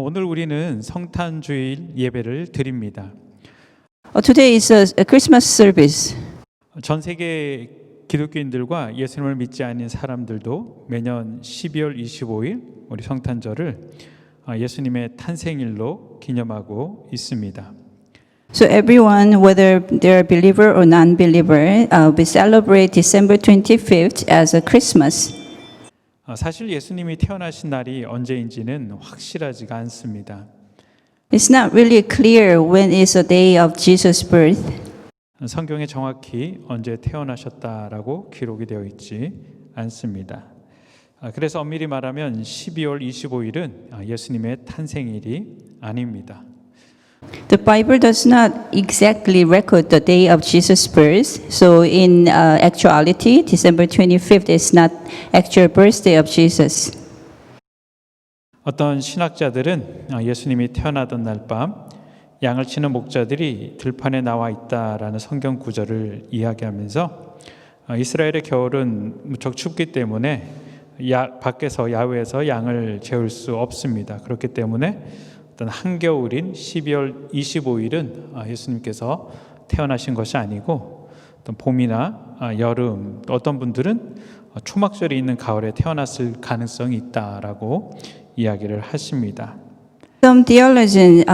오늘 우리는 성탄주일 예배를 드립니다. Today is a Christmas service. 전 세계 기독교인들과 예수님을 믿지 않는 사람들도 매년 12월 25일 우리 성탄절을 예수님의 탄생일로 기념하고 있습니다. So everyone, whether they're a believer or non-believer, we celebrate December 25th as a Christmas. 사실 예수님이 태어나신 날이 언제인지는 확실하지가 않습니다. It's not really clear when is the day of Jesus' birth. 성경에 정확히 언제 태어나셨다라고 기록이 되어 있지 않습니다. 그래서 엄밀히 말하면 12월 25일은 예수님의 탄생일이 아닙니다. The Bible does not exactly record the day of Jesus' birth. So in actuality, December 25th is not actual birthday of Jesus. 어떤 신학자들은 예수님이 태어나던 날 밤 양을 치는 목자들이 들판에 나와 있다라는 성경 구절을 이야기하면서 이스라엘의 겨울은 무척 춥기 때문에 밖에서 야외에서 양을 재울 수 없습니다. 그렇기 때문에 어떤 한겨울인 12월 25일은 예수님께서 태어나신 것이 아니고 어떤 봄이나 여름, 어떤 분들은 초막절이 있는 가을에 태어났을 가능성이 있다라고 이야기를 하십니다. Some theologians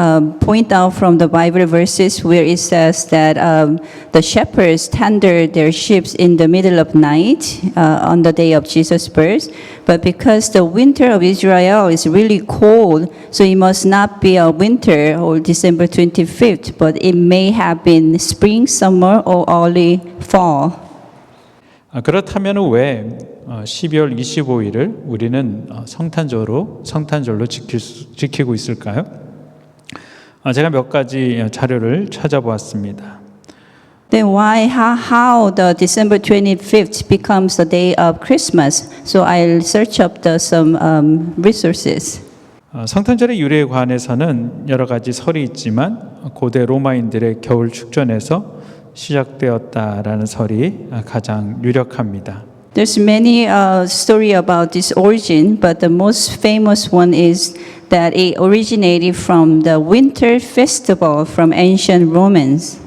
point out from the Bible verses where it says that the shepherds tender their sheep in the middle of night on the day of Jesus' birth. But because the winter of Israel is really cold, so it must not be a winter or December 25th, but it may have been spring, summer, or early fall. 그렇다면 왜 12월 25일을 우리는 성탄절로 지키고 있을까요? 제가 몇 가지 자료를 찾아보았습니다. Then how the December 25th becomes the day of Christmas? So I'll search up some resources. 성탄절의 유래에 관해서는 여러 가지 설이 있지만 고대 로마인들의 겨울 축전에서 시작되었다라는 설이 가장 유력합니다. There's many story about this origin, but the most famous one is that it originated from the winter festival from ancient Romans.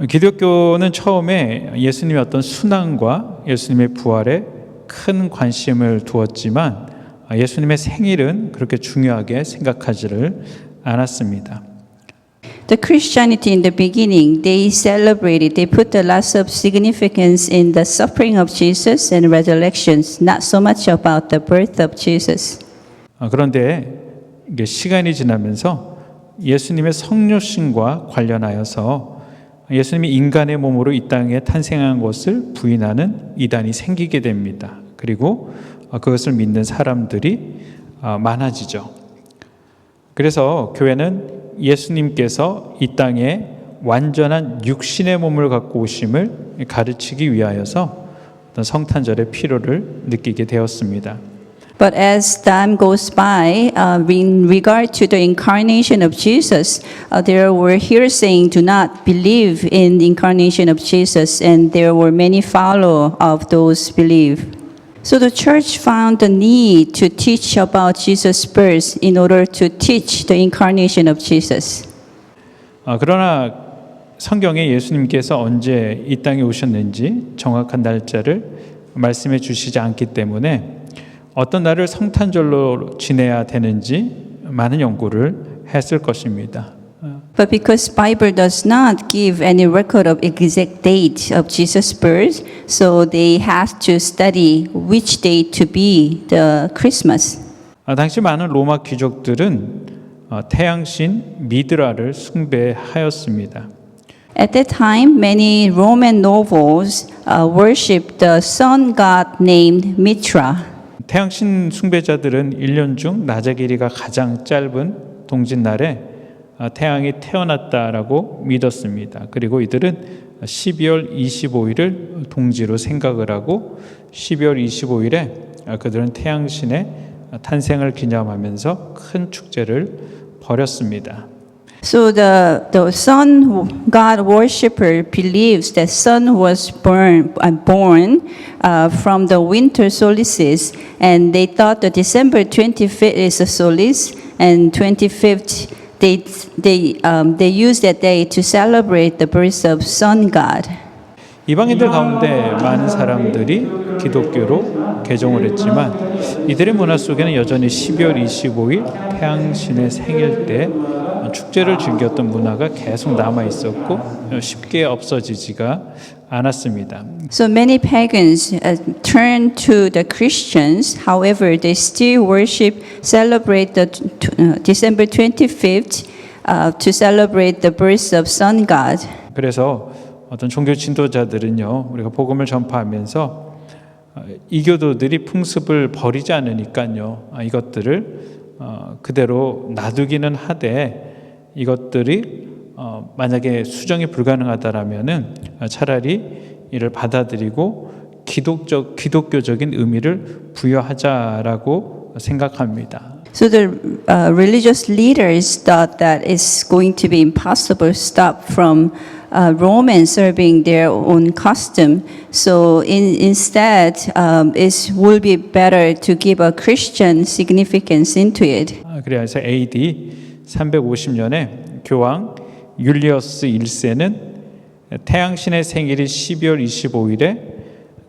기독교는 처음에 예수님의 어떤 순환과 예수님의 부활에 큰 관심을 두었지만 예수님의 생일은 그렇게 중요하게 생각하지를 않았습니다. The Christianity in the beginning, they put a lot of significance in the suffering of Jesus and resurrections, not so much about the birth of Jesus. 그런데 이게 시간이 지나면서 예수님의 성육신과 관련하여서 예수님이 인간의 몸으로 이 땅에 탄생한 것을 부인하는 이단이 생기게 됩니다. 그리고 그것을 믿는 사람들이 많아지죠. 그래서 교회는 예수님께서 이 땅에 완전한 육신의 몸을 갖고 오심을 가르치기 위하여서 어떤 성탄절의 필요를 느끼게 되었습니다. But as time goes by, in regard to the incarnation of Jesus, there were hearsaying do not believe in the incarnation of Jesus, and there were many followers of those believe. So the church found the need to teach about Jesus' birth in order to teach the incarnation of Jesus. 그러나 성경에 예수님께서 언제 이 땅에 오셨는지 정확한 날짜를 말씀해 주시지 않기 때문에 어떤 날을 성탄절로 지내야 되는지 많은 연구를 했을 것입니다. But because Bible does not give any record of exact date of Jesus' birth, so they have to study which date to be the Christmas. 당시 많은 로마 귀족들은 태양신 미드라를 숭배하였습니다. At that time, many Roman nobles worshipped the sun god named Mitra. 태양신 숭배자들은 1년 중 낮의 길이가 가장 짧은 동짓날에 태양이 태어났다라고 믿었습니다. 그리고 이들은 12월 25일을 동지로 생각을 하고 12월 25일에 그들은 태양신의 탄생을 기념하면서 큰 축제를 벌였습니다. So the sun god worshipper believes that sun was born from the winter solstice, and they thought that December 25th is the solstice, and 25th, they use that day to celebrate the birth of Sun God. 이방인들 가운데 많은 사람들이 기독교로 개종을 했지만 이들의 문화 속에는 여전히 12월 25일 태양신의 생일 때 축제를 즐겼던 문화가 계속 남아 있었고 쉽게 없어지지가 않았습니다. So many pagans turn to the Christians. However, they still celebrate the December 25th to celebrate the birth of Sun God. 그래서 어떤 종교 지도자들은요, 우리가 복음을 전파하면서 이교도들이 풍습을 버리지 않으니까요, 이것들을 그대로 놔두기는 하되 이것들이 만약에 수정이 불가능하다라면은 차라리 이를 받아들이고 기독교적인 의미를 부여하자라고 생각합니다. So the religious leaders thought that it's going to be impossible to stop from Romans serving their own custom. So instead, it will be better to give a Christian significance into it. 그래서 AD 350년에 교황 율리어스 1세는 태양신의 생일이 12월 25일에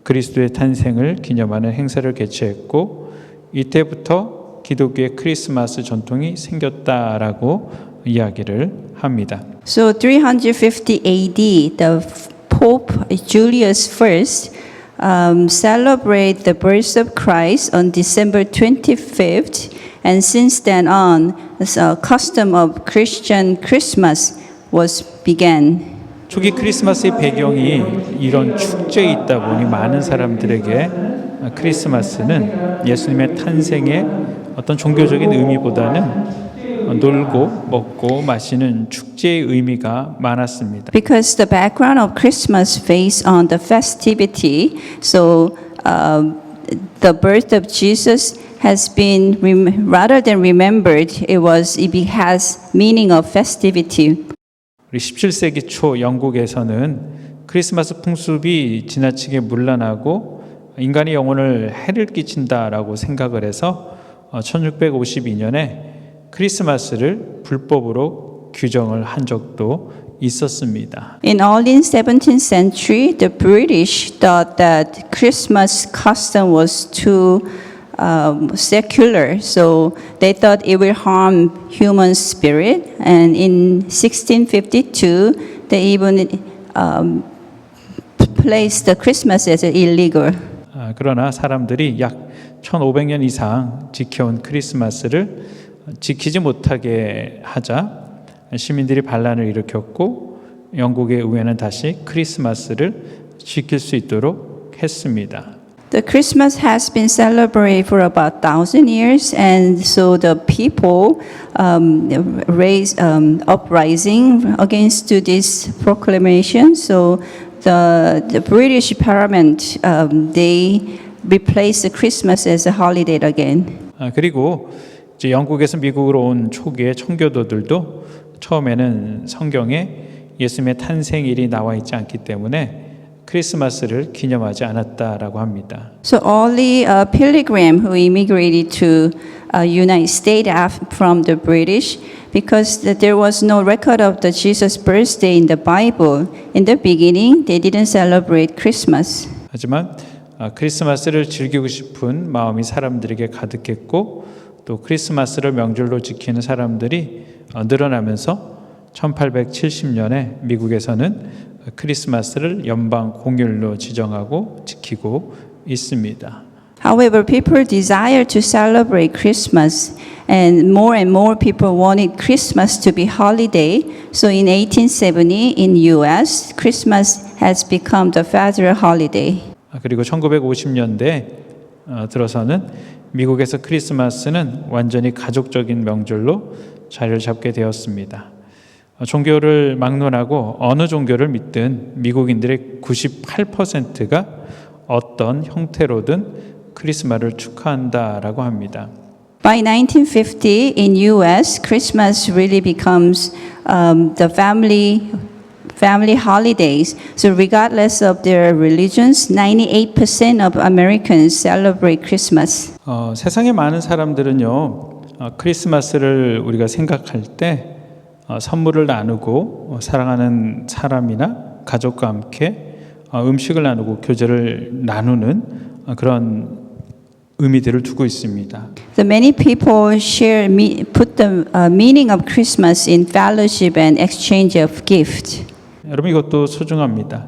그리스도의 탄생을 기념하는 행사를 개최했고 이때부터 기독교의 크리스마스 전통이 생겼다라고 이야기를 합니다. So 350 AD, the Pope Julius I celebrated the birth of Christ on December 25th, and since then on, the custom of Christian Christmas was began. 초기 크리스마스의 배경이 이런 축제에 있다 보니 많은 사람들에게 크리스마스는 예수님의 탄생의 어떤 종교적인 의미보다는 놀고 먹고 마시는 축제의 의미가 많았습니다. Because the background of Christmas based on the festivity, so the birth of Jesus has been rather than remembered, it has meaning of festivity. 우리 17세기 초 영국에서는 크리스마스 풍습이 지나치게 문란하고 인간의 영혼을 해를 끼친다라고 생각을 해서 1652년에 크리스마스를 불법으로 규정을 한 적도 있었습니다. In early 17th century, the British thought that Christmas custom was too secular, so they thought it will harm human spirit. And in 1652, they even placed the Christmas as illegal. 그러나 사람들이 약 1500년 이상 지켜온 크리스마스를 지키지 못하게 하자 시민들이 반란을 일으켰고 영국의 의회는 다시 크리스마스를 지킬 수 있도록 했습니다. The Christmas has been celebrated for about 1,000 years, and so the people raised uprising against to this proclamation. So the British Parliament they replaced the Christmas as a holiday again. 그리고 이제 영국에서 미국으로 온 초기의 청교도들도 처음에는 성경에 예수님의 탄생일이 나와 있지 않기 때문에 크리스마스를 기념하지 않았다라고 합니다. So only a pilgrim who immigrated to United States from the British, because there was no record of the Jesus' birthday in the Bible. In the beginning, they didn't celebrate Christmas. 하지만 크리스마스를 즐기고 싶은 마음이 사람들에게 가득했고 또 크리스마스를 명절로 지키는 사람들이 늘어나면서 1870년에 미국에서는 크리스마스를 연방 공휴일로 지정하고 지키고 있습니다. However, people desire to celebrate Christmas, and more people wanted Christmas to be holiday. So in 1870 in US, Christmas has become the federal holiday. 그리고 1950년대 들어서는 미국에서 크리스마스는 완전히 가족적인 명절로 자리를 잡게 되었습니다. 종교를 막론하고 어느 종교를 믿든 미국인들의 98%가 어떤 형태로든 크리스마스를 축하한다라고 합니다. By 1950 in US, Christmas really becomes the family holidays. So regardless of their religions, 98% of Americans celebrate Christmas. 세상의 많은 사람들은요 크리스마스를 우리가 생각할 때 선물을 나누고 사랑하는 사람이나 가족과 함께 음식을 나누고 교제를 나누는 그런 의미들을 두고 있습니다. So many people put the meaning of Christmas in fellowship and exchange of gift. 여러분 이것도 소중합니다.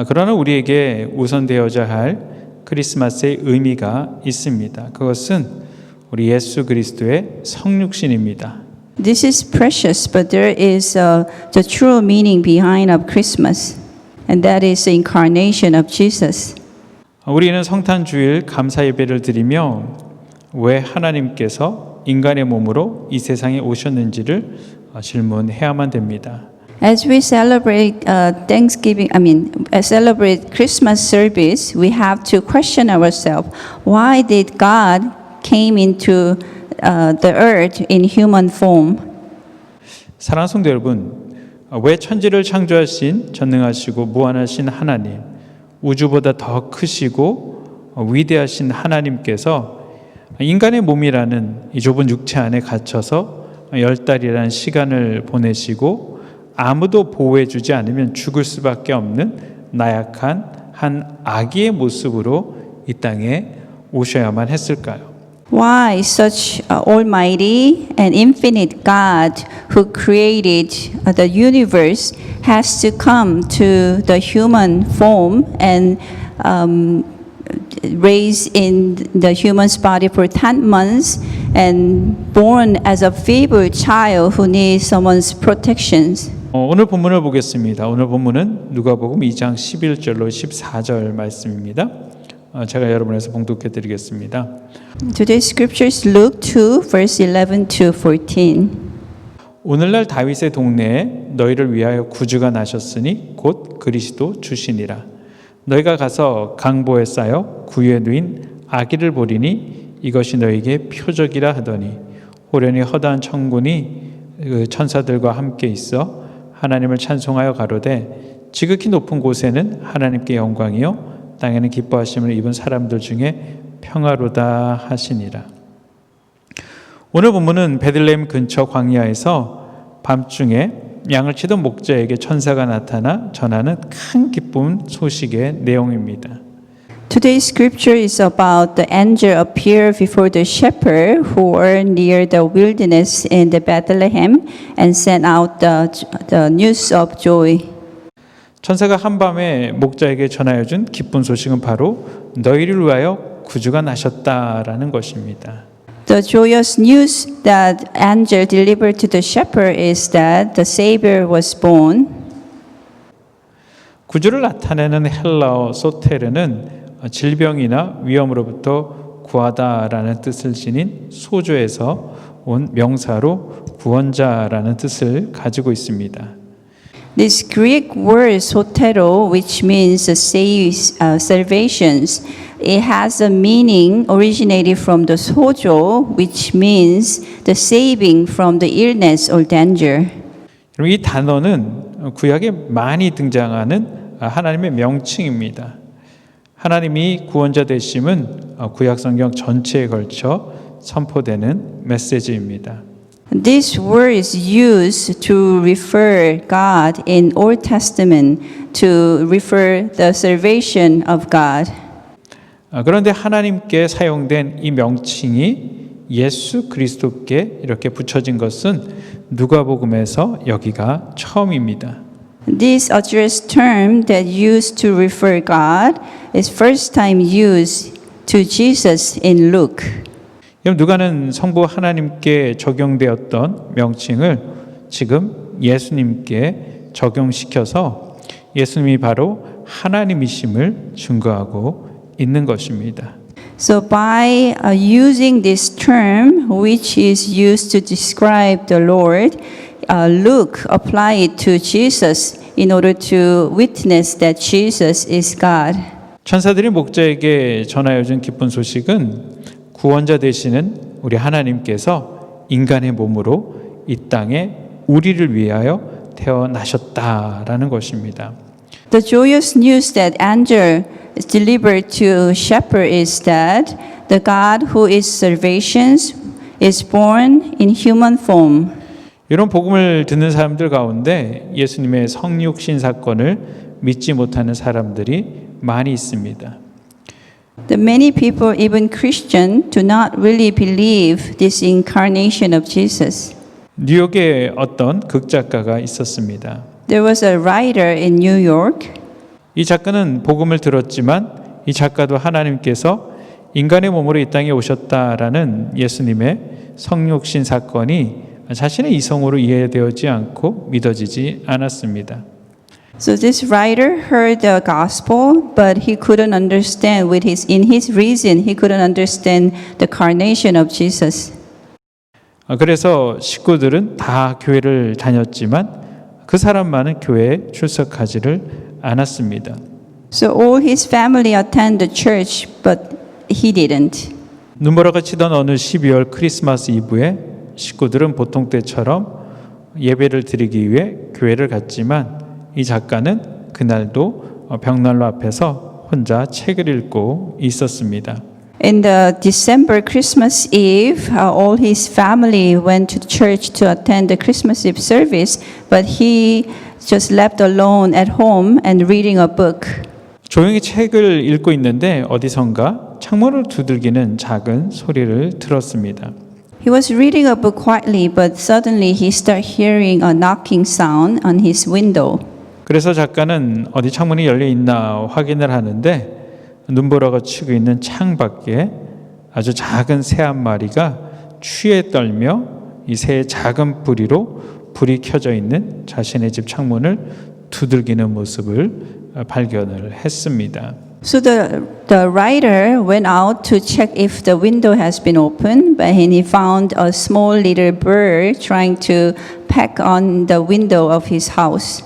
그러나 우리에게 우선되어야 할 크리스마스의 의미가 있습니다. 그것은 우리 예수 그리스도의 성육신입니다. This is precious, but there is the true meaning behind of Christmas, and that is the incarnation of Jesus. 우리는 성탄 주일 감사 예배를 드리며 왜 하나님께서 인간의 몸으로 이 세상에 오셨는지를 질문해야만 됩니다. As we celebrate celebrate Christmas service, we have to question ourselves: why did God came into the earth in human form? 사랑하는 성도 여러분, 왜 천지를 창조하신 전능하시고 무한하신 하나님, 우주보다 더 크시고 위대하신 하나님께서 인간의 몸이라는 이 좁은 육체 안에 갇혀서 10달이라는 시간을 보내시고 아무도 보호해주지 않으면 죽을 수밖에 없는 나약한 한 아기의 모습으로 이 땅에 오셔야만 했을까요? Why such almighty and infinite God who created the universe has to come to the human form and raised in the human's body for 10 months and born as a feeble child who needs someone's protections? 오늘 본문을 보겠습니다. 오늘 본문은 누가복음 2장 11절로 14절 말씀입니다. 제가 여러분에서 봉독해 드리겠습니다. Today's scriptures Luke 2 verse 11 to 14. 오늘날 다윗의 동네에 너희를 위하여 구주가 나셨으니 곧 그리스도 주시니라. 너희가 가서 강보에 쌓여 구유에 누인 아기를 보리니 이것이 너희에게 표적이라 하더니 호련히 허다한 천군이 그 천사들과 함께 있어 하나님을 찬송하여 가로되 지극히 높은 곳에는 하나님께 영광이요 땅에는 기뻐하심을 입은 사람들 중에 평화로다 하시니라. 오늘 본문은 베들레헴 근처 광야에서 밤중에 양을 치던 목자에게 천사가 나타나 전하는 큰 기쁨 소식의 내용입니다. Today's scripture is about the angel appear before the shepherd who were near the wilderness in the Bethlehem and sent out the news of joy. 천사가 한밤에 목자에게 전하여 준 기쁜 소식은 바로 너희를 위하여 구주가 나셨다라는 것입니다. The joyous news that angel delivered to the shepherd is that the Savior was born. 구주를 나타내는 헬라어 소테르는 질병이나 위험으로부터 구하다라는 뜻을 지닌 소조에서 온 명사로 구원자라는 뜻을 가지고 있습니다. This Greek word sotero, which means salvations, it has a meaning originated from the sojo, which means the saving from the illness or danger. 이 단어는 구약에 많이 등장하는 하나님의 명칭입니다. 하나님이 구원자 되심은 구약 성경 전체에 걸쳐 선포되는 메시지입니다. This word is used to refer God in Old Testament to refer the salvation of God. 그런데 하나님께 사용된 이 명칭이 예수 그리스도께 이렇게 붙여진 것은 누가복음에서 여기가 처음입니다. This address term that used to refer God is first time used to Jesus in Luke. 누가는 성부 하나님께 적용되었던 명칭을 지금 예수님께 적용시켜서 예수님이 바로 하나님이심을 증거하고 있는 것입니다. So by using this term, which is used to describe the Lord, Luke applied it to Jesus in order to witness that Jesus is God. 천사들이 목자에게 전하여 준 기쁜 소식은 구원자 되시는 우리 하나님께서 인간의 몸으로 이 땅에 우리를 위하여 태어나셨다라는 것입니다. The joyous news that angel delivered to shepherd is that the God who is salvation is born in human form. 이런 복음을 듣는 사람들 가운데 예수님의 성육신 사건을 믿지 못하는 사람들이 많이 있습니다. The many people, even Christian, do not really believe this incarnation of Jesus. 뉴욕에 어떤 극작가가 있었습니다. There was a writer in New York. 이 작가는 복음을 들었지만 이 작가도 하나님께서 인간의 몸으로 이 땅에 오셨다라는 예수님의 성육신 사건이 자신의 이성으로 이해되지 않고 믿어지지 않았습니다. So this writer heard the gospel, but he couldn't understand in his reason, he couldn't understand the carnation of Jesus. 그래서 식구들은 다 교회를 다녔지만 그 사람만은 교회에 출석하지를 않았습니다. So all his family attend the church, but he didn't. 눈보라가 치던 어느 12월 크리스마스 이브에 식구들은 보통 때처럼 예배를 드리기 위해 교회를 갔지만 이 작가는 그날도 벽난로 앞에서 혼자 책을 읽고 있었습니다. In the December Christmas Eve, all his family went to church to attend the Christmas Eve service, but he just left alone at home and reading a book. 조용히 책을 읽고 있는데 어디선가 창문을 두들기는 작은 소리를 들었습니다. He was reading a book quietly, but suddenly he started hearing a knocking sound on his window. 그래서 작가는 어디 창문이 열려 있나 확인을 하는데 눈보라가 치고 있는 창 밖에 아주 작은 새 한 마리가 취에 떨며 이 새의 작은 뿌리로 불이 켜져 있는 자신의 집 창문을 두들기는 모습을 발견을 했습니다. So the writer went out to check if the window has been opened, but he found a small little bird trying to peck on the window of his house.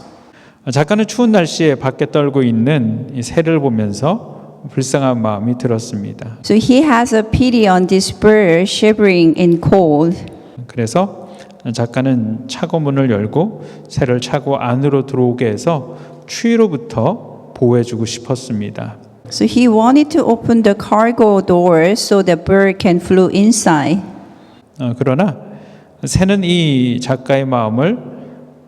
작가는 추운 날씨에 밖에 떨고 있는 이 새를 보면서 불쌍한 마음이 들었습니다. So he has a pity on this bird shivering in cold. 그래서 작가는 차고 문을 열고 새를 차고 안으로 들어오게 해서 추위로부터 보호해주고 싶었습니다. So he wanted to open the cargo door so the bird can flew inside. 그러나 새는 이 작가의 마음을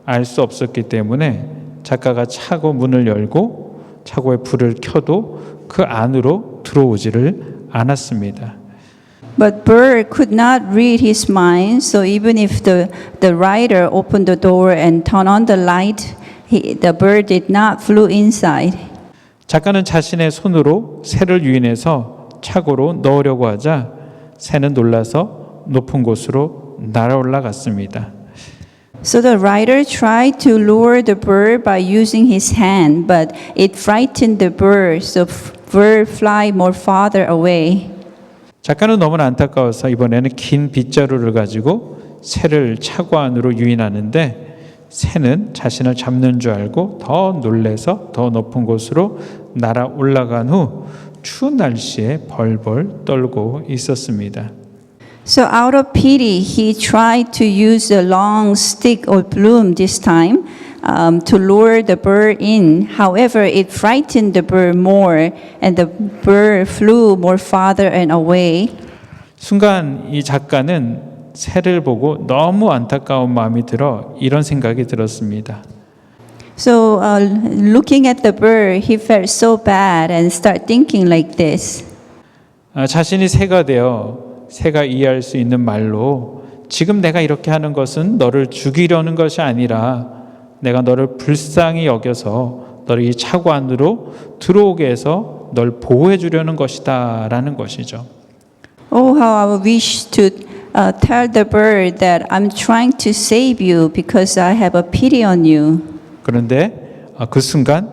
알 수 없었기 때문에 작가가 차고 문을 열고 차고에 불을 켜도 그 안으로 들어오지를 않았습니다. But bird could not read his mind, so even if the writer opened the door and turned on the light, the bird did not flew inside. 작가는 자신의 손으로 새를 유인해서 차고로 넣으려고 하자 새는 놀라서 높은 곳으로 날아 올라갔습니다. So the writer tried to lure the bird by using his hand, but it frightened the bird, so bird fly more farther away. 작가는 너무나 안타까워서 이번에는 긴 빗자루를 가지고 새를 차고 안으로 유인하는데 새는 자신을 잡는 줄 알고 더 놀래서 더 높은 곳으로 날아 올라간 후 추운 날씨에 벌벌 떨고 있었습니다. So out of pity, he tried to use a long stick or broom this time to lure the bird in. However, it frightened the bird more, and the bird flew more farther and away. 순간 이 작가는 새를 보고 너무 안타까운 마음이 들어 이런 생각이 들었습니다. So looking at the bird, he felt so bad and started thinking like this. 자신이 새가 되어 새가 이해할 수 있는 말로 지금 내가 이렇게 하는 것은 너를 죽이려는 것이 아니라 내가 너를 불쌍히 여겨서 너를 이 차고 안으로 들어오게 해서 널 보호해 주려는 것이다 라는 것이죠. Oh, how I wish to tell the bird that I'm trying to save you because I have a pity on you. 그런데 그 순간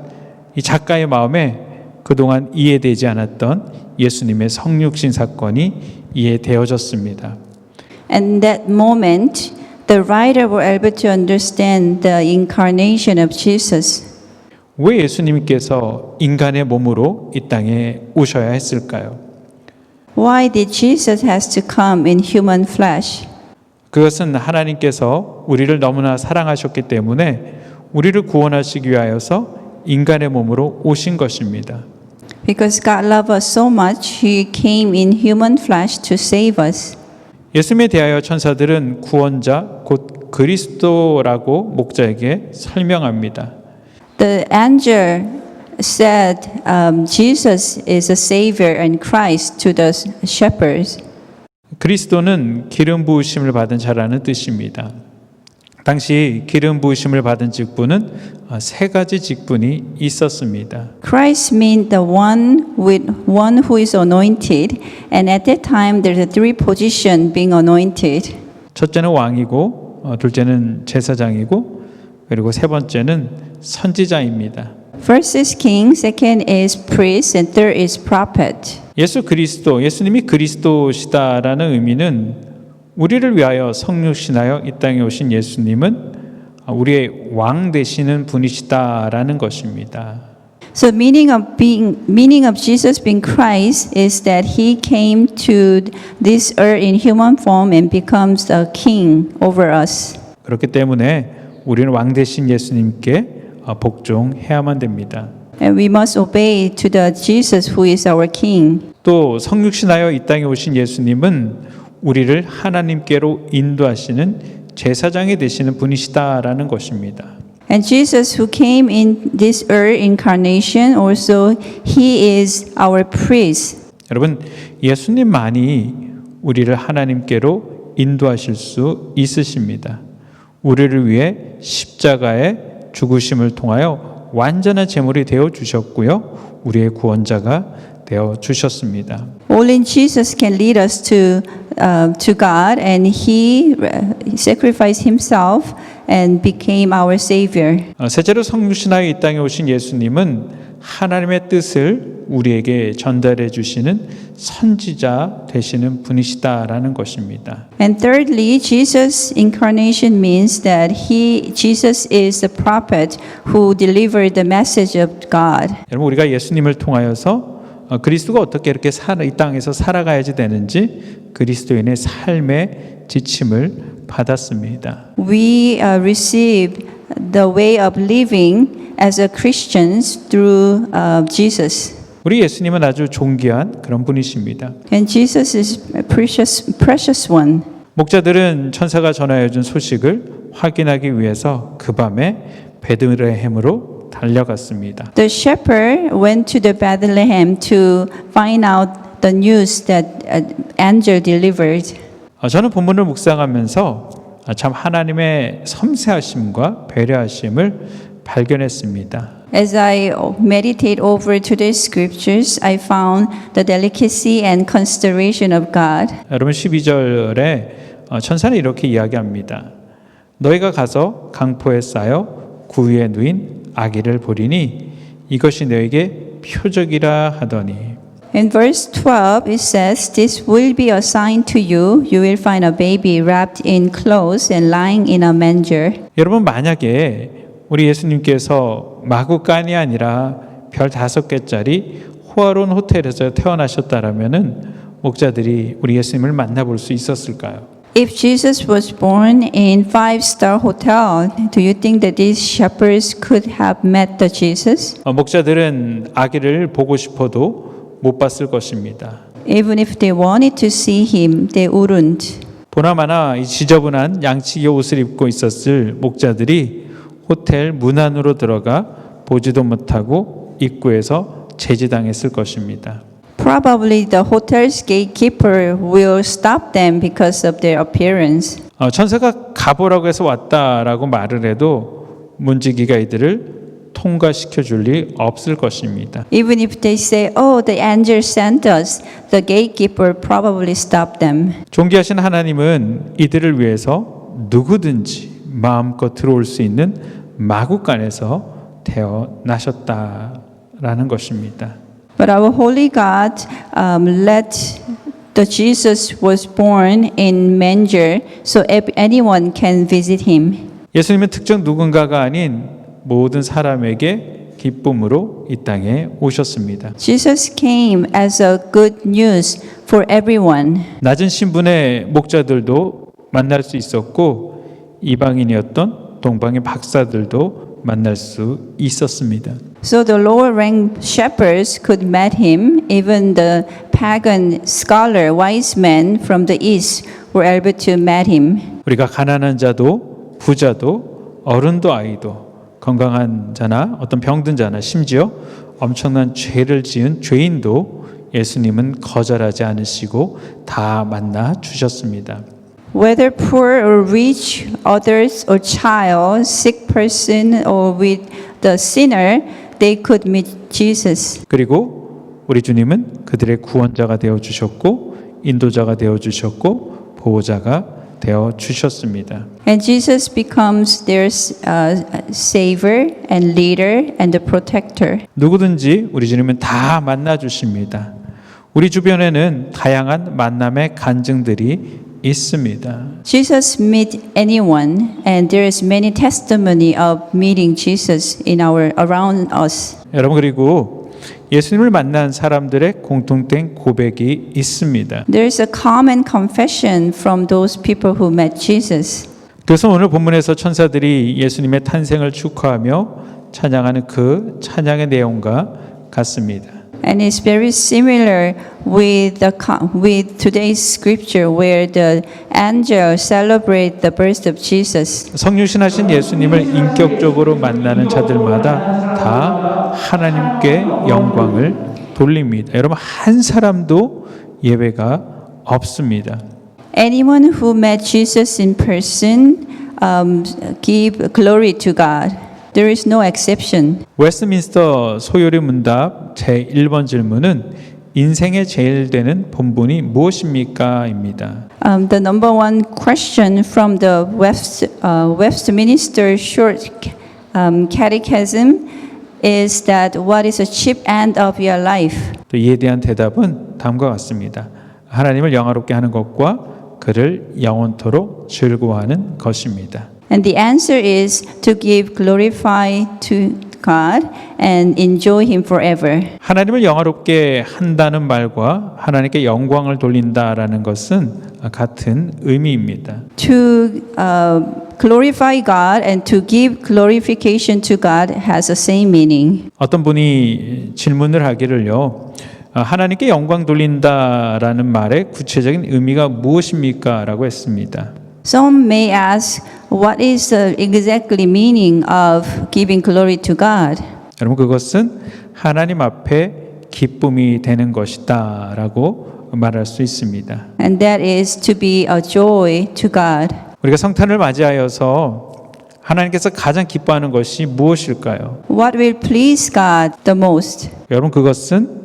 이 작가의 마음에 그동안 이해되지 않았던 예수님의 성육신 사건이 이해되어졌습니다. And that moment, the writer were able to understand the incarnation of Jesus. 왜 예수님께서 인간의 몸으로 이 땅에 오셔야 했을까요? Why did Jesus has to come in human flesh? 그것은 하나님께서 우리를 너무나 사랑하셨기 때문에 우리를 구원하시기 위하여서 인간의 몸으로 오신 것입니다. Because God loved us so much, He came in human flesh to save us. 예수님에 대하여 천사들은 구원자 곧 그리스도라고 목자에게 설명합니다. The angel said Jesus is a Savior and Christ to the shepherds. 그리스도는 기름 부으심을 받은 자라는 뜻입니다. 당시 기름 부으심을 받은 직분은 세 가지 직분이 있었습니다. Christ means the one who is anointed, and at that time there's a three position being anointed. 첫째는 왕이고, 둘째는 제사장이고, 그리고 세 번째는 선지자입니다. First is king, second is priest, and third is prophet. 예수님이 그리스도시다라는 의미는 우리를 위하여 성육신하여 이 땅에 오신 예수님은 우리의 왕 되시는 분이시다라는 것입니다. So meaning of Jesus being Christ is that he came to this earth in human form and becomes a king over us. 그렇기 때문에 우리는 왕 되신 예수님께 복종해야만 됩니다. And we must obey to the Jesus who is our king. 또 성육신하여 이 땅에 오신 예수님은 우리를 하나님께로 인도하시는 제사장이 되시는 분이시다라는 것입니다. And Jesus who came in this earth incarnation also he is our priest. 여러분, 예수님만이 우리를 하나님께로 인도하실 수 있으십니다. 우리를 위해 십자가의 죽으심을 통하여 완전한 제물이 되어 주셨고요. 우리의 구원자가 되어 주셨습니다. Only Jesus can lead us to God, and he sacrificed himself and became our savior. 셋째로 성육신하여 이 땅에 오신 예수님은 하나님의 뜻을 우리에게 전달해 주시는 선지자 되시는 분이시다라는 것입니다. And thirdly, Jesus' incarnation means that Jesus is the prophet who delivered the message of God. 여러분, 우리가 예수님을 통하여서 그리스도가 어떻게 이렇게 이 땅에서 살아가야지 되는지 그리스도인의 삶의 지침을 받았습니다. We receive the way of living as a Christians through Jesus. 우리 예수님은 아주 존귀한 그런 분이십니다. And Jesus is a precious one. 목자들은 천사가 전하여 준 소식을 확인하기 위해서 그 밤에 베들레헴으로 달려갔습니다. The shepherd went to the Bethlehem to find out the news that an angel delivered. 저는 본문을 묵상하면서 참 하나님의 섬세하심과 배려하심을 발견했습니다. As I meditate over today's scriptures, I found the delicacy and consideration of God. 여러분 12절에 천사는 이렇게 이야기합니다. 너희가 가서 강포에 쌓여 구유에 누인 아기를 보리니 이것이 너에게 표적이라 하더니. In verse 12 it says, "This will be a sign to you. You will find a baby wrapped in clothes and lying in a manger." 여러분, 만약에 우리 예수님께서 마구간이 아니라 별 5개짜리 호화로운 호텔에서 태어나셨다라면은 목자들이 우리 예수님을 만나볼 수 있었을까요? If Jesus was born in 5-star hotel, do you think that these shepherds could have met the Jesus? 목자들은 아기를 보고 싶어도 못 봤을 것입니다. Even if they wanted to see him, they wouldn't. 보나마나 이 지저분한 양치기 옷을 입고 있었을 목자들이 호텔 문 안으로 들어가 보지도 못하고 입구에서 제지당했을 것입니다. Probably the hotel's gatekeeper will stop them because of their appearance. 천사가 가보라고 해서 왔다라고 말을 해도 문지기가 이들을 통과시켜 줄 리 없을 것입니다. Even if they say, "Oh, the angel sent us," the gatekeeper probably stop them. 존귀하신 하나님은 이들을 위해서 누구든지 마음껏 들어올 수 있는 마구간에서 태어나셨다라는 것입니다. But our holy God let the Jesus was born in manger, so anyone can visit him. 예수님은 특정 누군가가 아닌 모든 사람에게 기쁨으로 이 땅에 오셨습니다. Jesus came as a good news for everyone. 낮은 신분의 목자들도 만날 수 있었고 이방인이었던 동방의 박사들도 만날 수 있었습니다. So the lower rank shepherds could meet him. Even the pagan scholar, wise men from the east were able to meet him. 우리가 가난한 자도 부자도 어른도 아이도 건강한 자나 어떤 병든 자나 심지어 엄청난 죄를 지은 죄인도 예수님은 거절하지 않으시고 다 만나 주셨습니다. Whether poor or rich, others or child, sick person or with the sinner, they could meet Jesus. 그리고 우리 주님은 그들의 구원자가 되어 주셨고 인도자가 되어 주셨고 보호자가 되어 주셨습니다. And Jesus becomes their savior and leader and the protector. 누구든지 우리 주님은 다 만나 주십니다. 우리 주변에는 다양한 만남의 간증들이 있습니다. Jesus meet anyone, and there is many testimony of meeting Jesus in our around us. 여러분 그리고 예수님을 만난 사람들의 공통된 고백이 있습니다. There is a common confession from those people who met Jesus. 그래서 오늘 본문에서 천사들이 예수님의 탄생을 축하하며 찬양하는 그 찬양의 내용과 같습니다. And it's very similar with today's scripture where the angels celebrate the birth of Jesus. 성육신하신 예수님을 인격적으로 만나는 자들마다 다 하나님께 영광을 돌립니다. 여러분 한 사람도 예외가 없습니다. Anyone who met Jesus in person give glory to God. There is no exception. 웨스트민스터 소요리 문답 제1번 질문은 인생의 제일 되는 본분이 무엇입니까? 입니다. The number one question from the Westminster Short Catechism is that what is the chief end of your life? 또 이에 대한 대답은 다음과 같습니다. 하나님을 영화롭게 하는 것과 그를 영원토록 즐거워하는 것입니다. And the answer is to give glorify to God and enjoy Him forever. 하나님을 영화롭게 한다는 말과 하나님께 영광을 돌린다라는 것은 같은 의미입니다. To glorify God and to give glorification to God has the same meaning. 어떤 분이 질문을 하기를요. 하나님께 영광 돌린다라는 말의 구체적인 의미가 무엇입니까? 라고 했습니다. Some may ask, what is the exactly meaning of giving glory to God? 여러분 그것은 하나님 앞에 기쁨이 되는 것이다 라고 말할 수 있습니다. And that is to be a joy to God. 우리가 성탄을 맞이하여서 하나님께서 가장 기뻐하는 것이 무엇일까요? What will please God the most? 여러분 그것은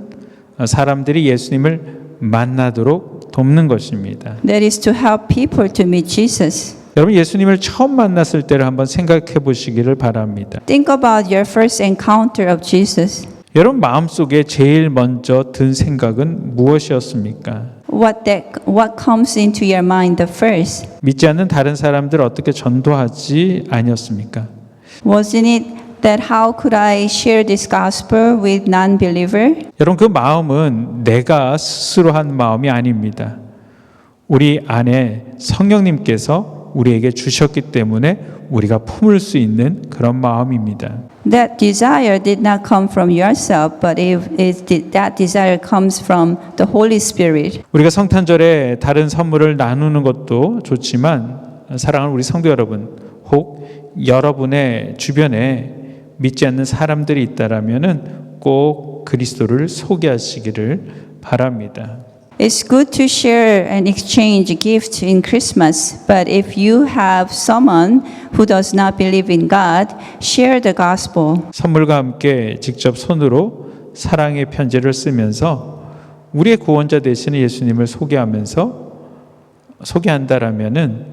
사람들이 예수님을 만나도록 돕는 것입니다. That is to help people to meet Jesus. 여러분 예수님을 처음 만났을 때를 한번 생각해 보시기를 바랍니다. Think about your first encounter of Jesus. 여러분 마음속에 제일 먼저 든 생각은 무엇이었습니까? What comes into your mind the first? 믿지 않는 다른 사람들을 어떻게 전도하지 아니었습니까? Wasn't it that how could I share this gospel with non-believer? 여러분 그 마음은 내가 스스로 한 마음이 아닙니다. 우리 안에 성령님께서 우리에게 주셨기 때문에 우리가 품을 수 있는 그런 마음입니다. That desire did not come from yourself, but that desire comes from the Holy Spirit. 우리가 성탄절에 다른 선물을 나누는 것도 좋지만 사랑하는 우리 성도 여러분, 혹 여러분의 주변에 믿지 않는 사람들이 있다라면은 꼭 그리스도를 소개하시기를 바랍니다. It's good to share and exchange gifts in Christmas, but if you have someone who does not believe in God, share the gospel. 선물과 함께 직접 손으로 사랑의 편지를 쓰면서 우리의 구원자 되시는 예수님을 소개한다라면은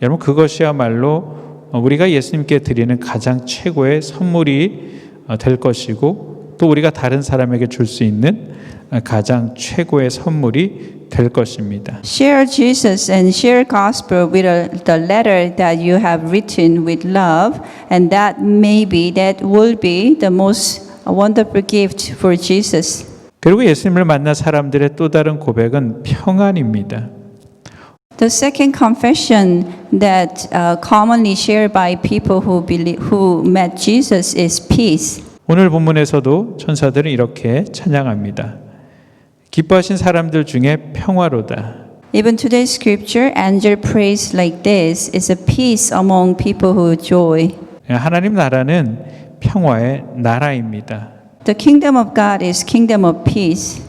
여러분 그것이야말로 우리가 예수님께 드리는 가장 최고의 선물이 될 것이고 또 우리가 다른 사람에게 줄 수 있는 가장 최고의 선물이 될 것입니다. Share Jesus and share gospel with the letter that you have written with love, and that will be the most wonderful gift for Jesus. 그리고 예수님을 만난 사람들의 또 다른 고백은 평안입니다. The second confession that commonly shared by people who met Jesus is peace. 오늘 본문에서도 천사들은 이렇게 찬양합니다. 기뻐하신 사람들 중에 평화로다. Even today's scripture, angel praise like this is a peace among people who joy. 하나님 나라는 평화의 나라입니다. The kingdom of God is kingdom of peace.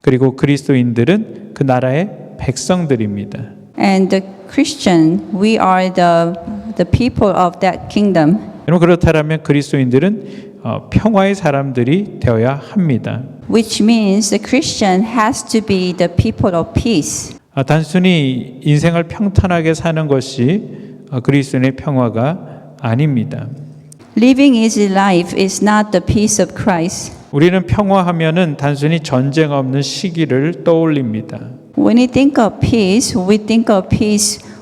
그리고 그리스도인들은 그 나라의 백성들입니다. And the Christian, we are the people of that kingdom. 여러분 그렇다면 그리스도인들은 평화의 사람들이 되어야 합니다. Which means the Christian has to be the people of peace. 단순히 인생을 평탄하게 사는 것이 그리스도인의 평화가 아닙니다. Living easy life is not the peace of Christ. 우리는 평화하면은 단순히 전쟁 없는 시기를 떠올립니다. When we think of peace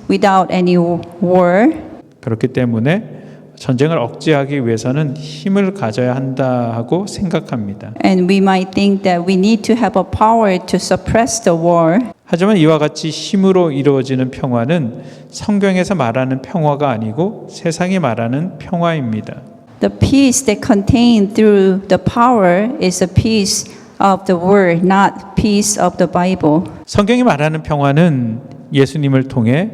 without any war. 그렇기 때문에 전쟁을 억제하기 위해서는 힘을 가져야 한다 하고 생각합니다. And we might think that we need to have a power to suppress the war. 하지만 이와 같이 힘으로 이루어지는 평화는 성경에서 말하는 평화가 아니고 세상이 말하는 평화입니다. The peace that contained through the power is a peace of the word, not peace of the Bible. 성경이 말하는 평화는 예수님을 통해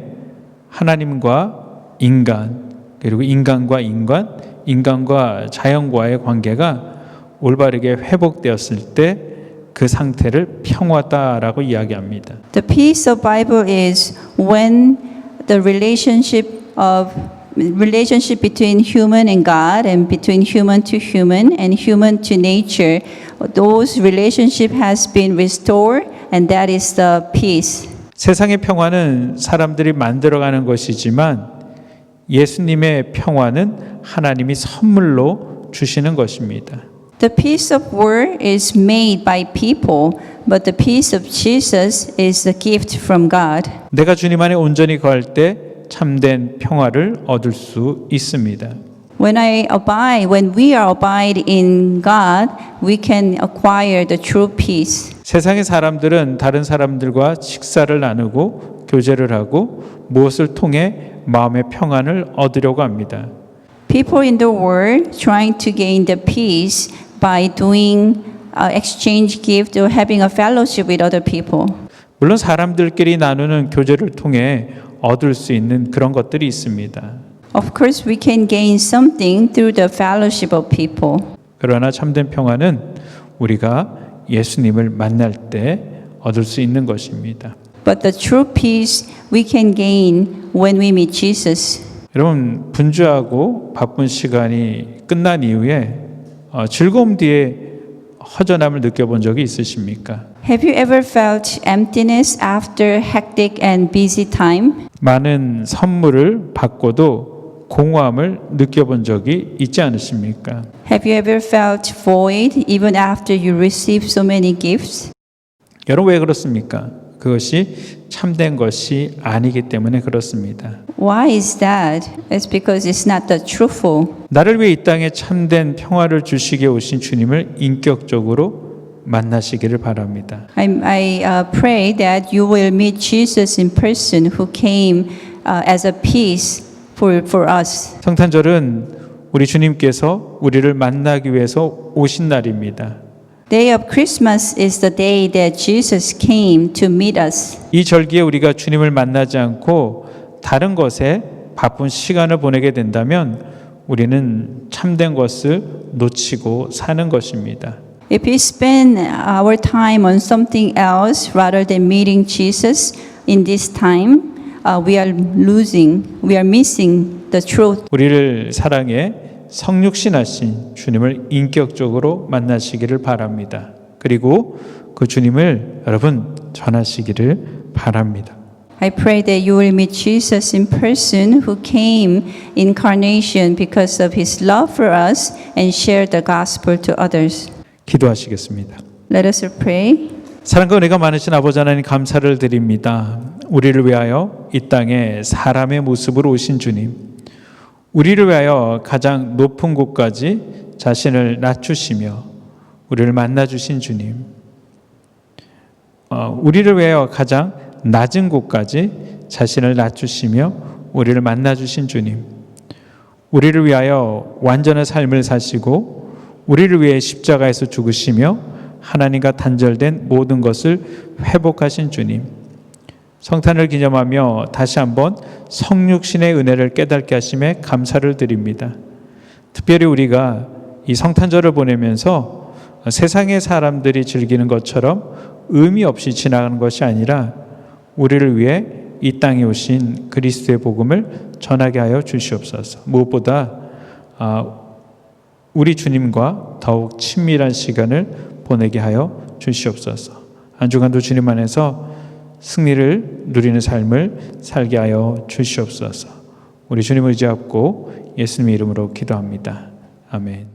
하나님과 인간, 그리고 인간과 인간, 인간과 자연과의 관계가 올바르게 회복되었을 때 그 상태를 평화다라고 이야기합니다. The peace of Bible is when the relationship between human and God and between human to human and human to nature, those relationship has been restored and that is the peace. 세상의 평화는 사람들이 만들어가는 것이지만 예수님의 평화는 하나님이 선물로 주시는 것입니다. The peace of world is made by people, but the peace of Jesus is a gift from God. 내가 주님 안에 온전히 거할 때 참된 평화를 얻을 수 있습니다. When we are abide in God, we can acquire the true peace. 세상의 사람들은 다른 사람들과 식사를 나누고 교제를 하고 무엇을 통해 마음의 평안을 얻으려고 합니다. People in the world trying to gain the peace by doing exchange gift or having a fellowship with other people. 물론 사람들끼리 나누는 교제를 통해 얻을 수 있는 그런 것들이 있습니다. Of course, we can gain something through the fellowship of people. 그러나 참된 평화는 우리가 예수님을 만날 때 얻을 수 있는 것입니다. But the true peace we can gain when we meet Jesus. 여러분 분주하고 바쁜 시간이 끝난 이후에 즐거움 뒤에 허전함을 느껴본 적이 있으십니까? Have you ever felt emptiness after hectic and busy time? 많은 선물을 받고도 공허함을 느껴본 적이 있지 않으십니까? Have you ever felt void even after you receive so many gifts? 여러분 왜 그렇습니까? 그것이 참된 것이 아니기 때문에 그렇습니다. Why is that? It's because it's not the truthful. 나를 위해 이 땅에 참된 평화를 주시기에 오신 주님을 인격적으로 만나시기를 바랍니다. I pray that you will meet Jesus in person who came as a peace for us. 성탄절은 우리 주님께서 우리를 만나기 위해서 오신 날입니다. Day of Christmas is the day that Jesus came to meet us. 이 절기에 우리가 주님을 만나지 않고 다른 것에 바쁜 시간을 보내게 된다면 우리는 참된 것을 놓치고 사는 것입니다. If we spend our time on something else rather than meeting Jesus in this time, we are missing the truth. 우리를 사랑해 성육신하신 주님을 인격적으로 만나시기를 바랍니다. 그리고 그 주님을 여러분 전하시기를 바랍니다. I pray that you will meet Jesus in person who came in incarnation because of his love for us and share the gospel to others. 기도하시겠습니다. Let us pray. 사랑과 은혜가 많으신 아버지 하나님 감사를 드립니다. 우리를 위하여 이 땅에 사람의 모습으로 오신 주님, 우리를 위하여 가장 높은 곳까지 자신을 낮추시며 우리를 만나주신 주님, 우리를 위하여 가장 낮은 곳까지 자신을 낮추시며 우리를 만나주신 주님, 우리를 위하여 완전한 삶을 사시고 우리를 위해 십자가에서 죽으시며 하나님과 단절된 모든 것을 회복하신 주님, 성탄을 기념하며 다시 한번 성육신의 은혜를 깨닫게 하심에 감사를 드립니다. 특별히 우리가 이 성탄절을 보내면서 세상의 사람들이 즐기는 것처럼 의미 없이 지나가는 것이 아니라 우리를 위해 이 땅에 오신 그리스도의 복음을 전하게 하여 주시옵소서. 무엇보다 우리 주님과 더욱 친밀한 시간을 보내게 하여 주시옵소서. 한 주간도 주님 안에서 승리를 누리는 삶을 살게 하여 주시옵소서. 우리 주님을 의지하고 예수님의 이름으로 기도합니다. 아멘.